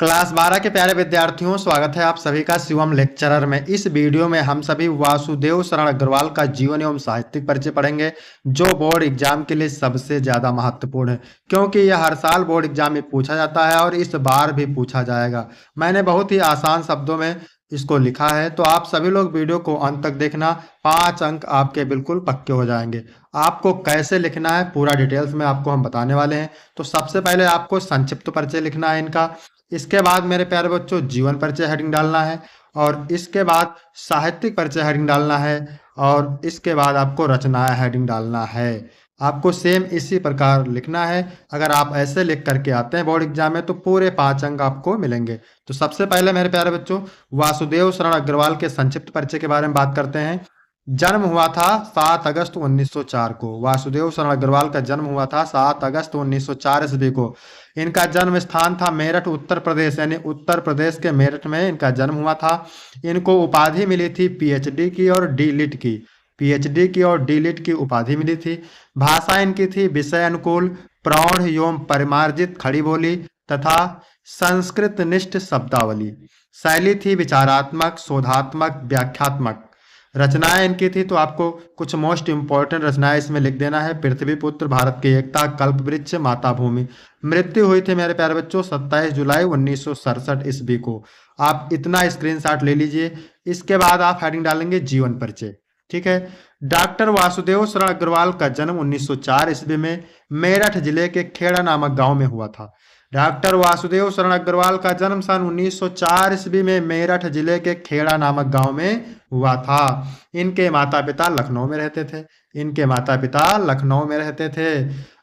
Class 12 के प्यारे विद्यार्थियों, स्वागत है आप सभी का शिवम लेक्चरर में। इस वीडियो में हम सभी वासुदेव शरण अग्रवाल का जीवन एवं साहित्यिक परिचय पढ़ेंगे, जो बोर्ड एग्जाम के लिए सबसे ज्यादा महत्वपूर्ण है, क्योंकि यह हर साल बोर्ड एग्जाम में पूछा जाता है और इस बार भी पूछा जाएगा। मैंने बहुत ही आसान शब्दों में इसको लिखा है, तो आप सभी लोग वीडियो को अंत तक देखना। 5 अंक आपके बिल्कुल पक्के हो जाएंगे। आपको कैसे लिखना है पूरा डिटेल्स में आपको हम बताने वाले हैं। तो सबसे पहले आपको संक्षिप्त परिचय लिखना है इनका। इसके बाद मेरे प्यारे बच्चों जीवन परिचय हेडिंग डालना है, और इसके बाद साहित्यिक परिचय हेडिंग डालना है, और इसके बाद आपको रचनाएं हेडिंग डालना है। आपको सेम इसी प्रकार लिखना है। अगर आप ऐसे लिख करके आते हैं बोर्ड एग्जाम में तो पूरे 5 अंक आपको मिलेंगे। तो सबसे पहले मेरे प्यारे बच्चों वासुदेव शरण अग्रवाल के संक्षिप्त परिचय के बारे में बात करते हैं। जन्म हुआ था 7 अगस्त 1904 को। वासुदेव शरण अग्रवाल का जन्म हुआ था 7 अगस्त 1904 ईस्वी को। इनका जन्म स्थान था मेरठ, उत्तर प्रदेश, यानी उत्तर प्रदेश के मेरठ में इनका जन्म हुआ था। इनको उपाधि मिली थी पीएचडी की और डीलिट की। पीएचडी की और डीलिट की उपाधि मिली थी। भाषा इनकी थी विषय अनुकूल, प्रौढ़ एवं परिमार्जित खड़ी बोली तथा संस्कृत निष्ठ शब्दावली। शैली थी विचारात्मक, शोधात्मक, व्याख्यात्मक। रचनाएं इनकी थी, तो आपको कुछ मोस्ट इंपॉर्टेंट रचनाएं इसमें लिख देना है। पृथ्वी पुत्र, भारत की एकता, कल्प वृक्ष, माता भूमि। मृत्यु हुई थी मेरे प्यारे बच्चों 27 जुलाई 1967 ईस्वी को। आप इतना स्क्रीनशॉट ले लीजिए। इसके बाद आप हेडिंग डालेंगे जीवन परिचय। ठीक है। डॉक्टर वासुदेव शरण अग्रवाल का जन्म 1904 ईस्वी में मेरठ जिले के खेड़ा नामक गांव में हुआ था। डॉक्टर वासुदेव शरण अग्रवाल का जन्म सन 1904 ईस्वी में मेरठ जिले के खेड़ा नामक गांव में हुआ था। इनके माता पिता लखनऊ में रहते थे। इनके माता पिता लखनऊ में रहते थे।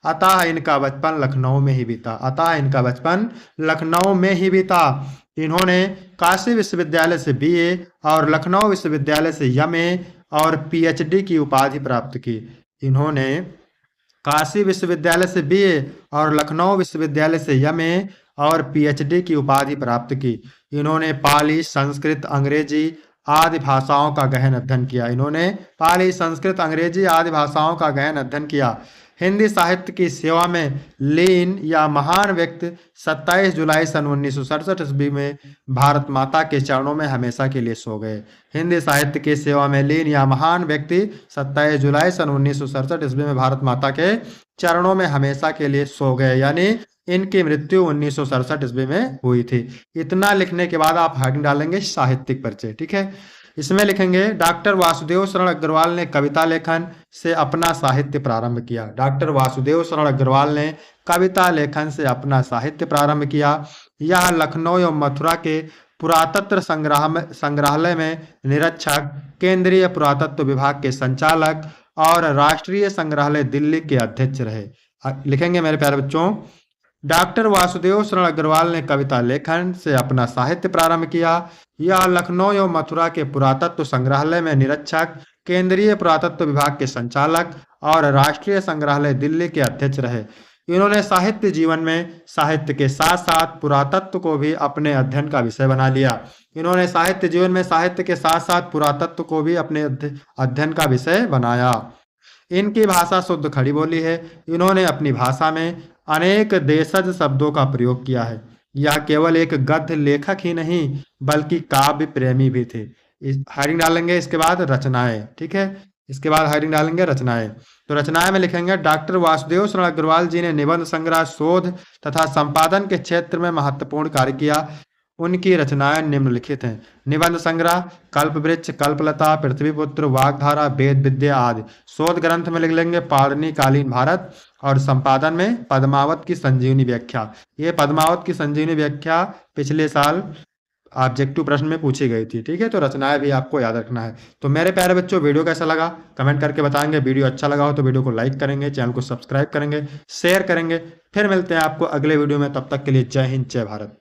अतः इनका बचपन लखनऊ में ही बीता। अतः इनका बचपन लखनऊ में ही बीता। इन्होंने काशी विश्वविद्यालय से बीए और लखनऊ विश्वविद्यालय से एमए और पीएचडी की उपाधि प्राप्त की। इन्होंने काशी विश्वविद्यालय से बीए और लखनऊ विश्वविद्यालय से एमए और पीएचडी की उपाधि प्राप्त की। इन्होंने पाली, संस्कृत, अंग्रेजी आदि भाषाओं का गहन अध्ययन किया। इन्होंने पाली, संस्कृत, अंग्रेजी आदि भाषाओं का गहन अध्ययन किया। हिंदी साहित्य की सेवा में लीन या महान व्यक्ति 27 जुलाई सन 1967 ईस्वी में भारत माता के चरणों में हमेशा के लिए सो गए। हिंदी साहित्य की सेवा में लीन या महान व्यक्ति 27 जुलाई सन 1967 ईस्वी में भारत माता के चरणों में हमेशा के लिए सो गए, यानी इनकी मृत्यु 1967 ईस्वी में हुई थी। इतना लिखने के बाद आप हेडिंग डालेंगे साहित्यिक परिचय। ठीक है। इसमें लिखेंगे डॉक्टर वासुदेव शरण अग्रवाल ने कविता लेखन से अपना साहित्य प्रारंभ किया। डॉक्टर वासुदेव शरण अग्रवाल ने कविता लेखन से अपना साहित्य प्रारंभ किया। यह लखनऊ एवं मथुरा के पुरातत्व संग्रहालय में निरीक्षक, केंद्रीय पुरातत्व विभाग के संचालक और राष्ट्रीय संग्रहालय दिल्ली के अध्यक्ष रहे। लिखेंगे मेरे प्यारे बच्चों, डॉक्टर वासुदेव शरण अग्रवाल ने कविता लेखन से अपना साहित्य प्रारंभ किया। यह लखनऊ एवं मथुरा के पुरातत्व संग्रहालय में निरीक्षक, केंद्रीय पुरातत्व विभाग के संचालक और राष्ट्रीय संग्रहालय दिल्ली के अध्यक्ष रहे। इन्होंने साहित्य जीवन में साहित्य के साथ साथ पुरातत्व को भी अपने अध्ययन का विषय बना लिया। इन्होंने साहित्य जीवन में साहित्य के साथ साथ पुरातत्व को भी अपने अध्ययन का विषय बनाया। इनकी भाषा शुद्ध खड़ी बोली है। इन्होंने अपनी भाषा में अनेक देशज शब्दों का प्रयोग किया है। यह केवल एक गद्य लेखक ही नहीं बल्कि काव्य प्रेमी भी थे। हेडिंग डालेंगे इसके बाद रचनाएं। ठीक है। इसके बाद हेडिंग डालेंगे रचनाएं। तो रचनाएं में लिखेंगे डॉक्टर वासुदेव शरण अग्रवाल जी ने निबंध संग्रह, शोध तथा संपादन के क्षेत्र में महत्वपूर्ण कार्य किया। उनकी रचनाएं निम्नलिखित हैं। निबंध संग्रह कल्प वृक्ष, कल्पलता, पृथ्वीपुत्र, वाग्धारा, वेद विद्या आदि। शोध ग्रंथ में लिख लेंगे पाणिनि कालीन भारत, और संपादन में पद्मावत की संजीवनी व्याख्या। ये पद्मावत की संजीवनी व्याख्या पिछले साल ऑब्जेक्टिव प्रश्न में पूछी गई थी। ठीक है। तो रचनाएं भी आपको याद रखना है। तो मेरे प्यारे बच्चों वीडियो कैसा लगा कमेंट करके बताएंगे। वीडियो अच्छा लगा हो तो वीडियो को लाइक करेंगे, चैनल को सब्सक्राइब करेंगे, शेयर करेंगे। फिर मिलते हैं आपको अगले वीडियो में। तब तक के लिए जय हिंद, जय भारत।